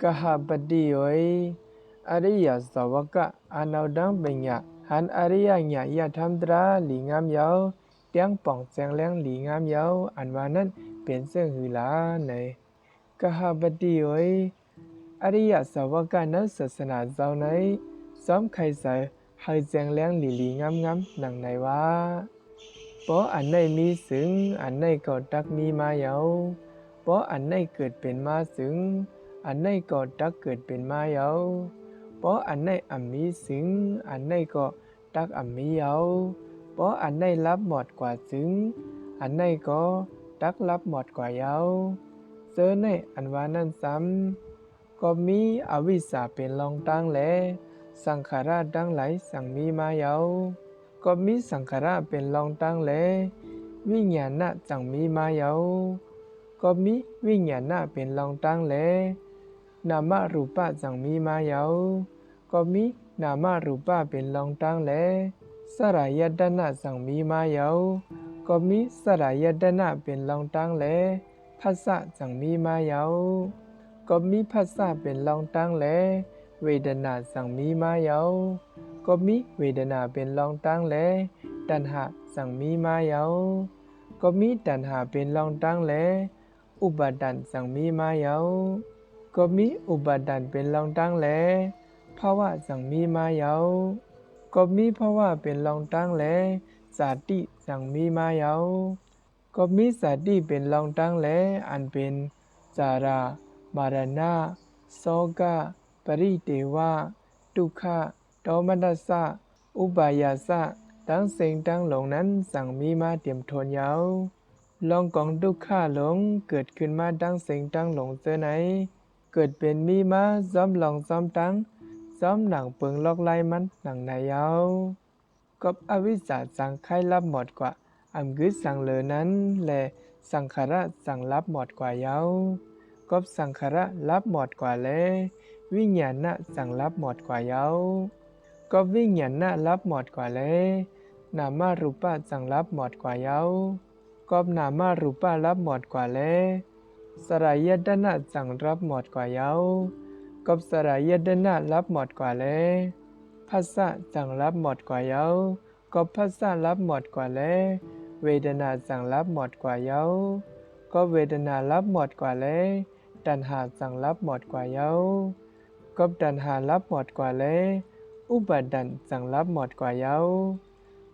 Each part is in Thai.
กหบดีโอยอริยสาวกะอานาวดังเป็นยะหันอริยญาญาธรรมตราหลีงามยาวเตียงป่องแสงแรงหลีงามยาวอันว่านั้นเป็นเสื่องหือลาในกหบดีโอยอริยสาวกะนั้นศาสนาเจ้าในซ้อมไข่ใส่ให้แสงแรงหลีหลีงามงามหนังในว่าเพราะอันในมีสึงอันในก็ตักมีมาเยาเพราะอันในเกิดเป็นมาสึงอันในก็ตักเกิดเป็นมาเยาเพราะอันในอัมมีสึงอันในก็ตักอัมมีเยาเพราะอันในรับหมดกว่าสึงอันในก็ตักรับหมดกว่าเยาเจอในอันว่านั้นซ้ำก็มีอวิชชาเป็นรองตั้งแลสังขารดังไหลสั่งมีมาเยาก็มีสังขารเป็นรองตั้งแลวิญญาณจังมีมาเยาก็มีวิญญาณเป็นรองตั้งแลนามรูปะจังมีมาเยาก็มีนามรูปะเป็นรองตั้งแลสลายตนะจังมีมาเยาก็มีสลายตนะเป็นรองตั้งแลภัสสะจังมีมาเยาก็มีภัสสะเป็นรองตั้งแลเวทนาจังมีมาเยาก็มีเวทนาเป็นรองตั้งแลตัณหาจังมีมาเยาก็มีตัณหาเป็นรองตั้งแลอุปาทานจังมีมาเยาก็มีอุปาทานเป็นรองตั้งแลภาวะจังมีมาเยาก็มีภาวะเป็นรองตั้งแลสาติจังมีมาเยาก็มีสาติเป็นรองตั้งแลอันเป็นจารามารณะโสกะปริเทวะทุกขะโทมนัสสะอุปายาสะทั้งสิ่งทั้งหลงนั้นสั่งมีมาเตรียมทนเยาลองกองทุกขาหลงเกิดขึ้นมาทั้งสิ่งทั้งหลงเจอไหนเกิดเป็นมีมาซ้อมลองซ้อมตั้งซ้อมหนังเปิงลอกไล่มันหนังไหนเยากับอวิชชาสั่งใครรับหมดกว่าอัมกึศสั่งเหลือนั้นและสังขารสั่งรับหมดกว่าเยากับสังขารรับหมดกว่าและวิญญาณสั่งรับหมดกว่าเยาก็วิญญาณรับหมดกว่าและนามารูปะสั่งรับหมดกว่าเยาก็นามารูปะรับหมดกว่าและสลายตนะสั่งรับหมดกว่าเยาก็สลายตนะรับหมดกว่าและภัสสะสั่งรับหมดกว่าเยาก็ภัสสะรับหมดกว่าและเวทนาสั่งรับหมดกว่าเยาก็เวทนารับหมดกว่าและตัณหาสั่งรับหมดกว่าเยาก็ตัณหารับหมดกว่าและอุปาทานสั่งรับหมดกว่าเยา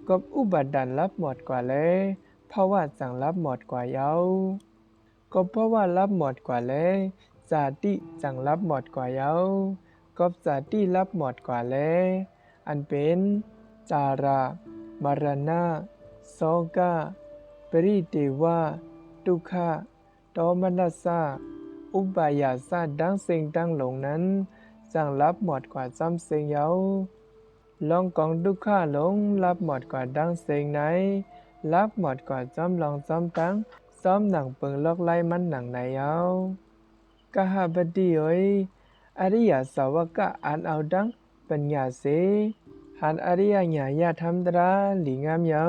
ก็อุปาทานรับหมดกว่าและภาวะสั่งรับหมดกว่าเยาก็ภาวะรับหมดกว่าและสาติสั่งรับหมดกว่าเยาก็สาติรับหมดกว่าและอันเป็นจารามรณะโสกะปริเทวะทุกขะโทมนัสสะอุปายาสะดังสิ่งดังหลงนั้นสั่งรับหมดกว่าซ้ำสิ่งเยาลองกองทุกขาหลงรับหมดกว่าดังสิ่งไหนรับหมดกว่าซ้ำลองซ้ำตั้งซ้อมหนังเปิงลอกไล่มันหนังไหนเยากหบดีโอยอริยสาวกะอ่านเอาดังปัญญาเสหันอริยญาญาธรรมตราหลีงามเยา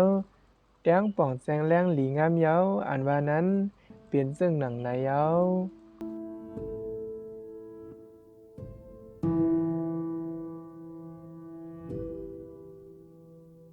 เตียงป่องแสงแรงหลีงามเยาอันว่านั้นเปลี่ยนซึ่งหนังไหนเยา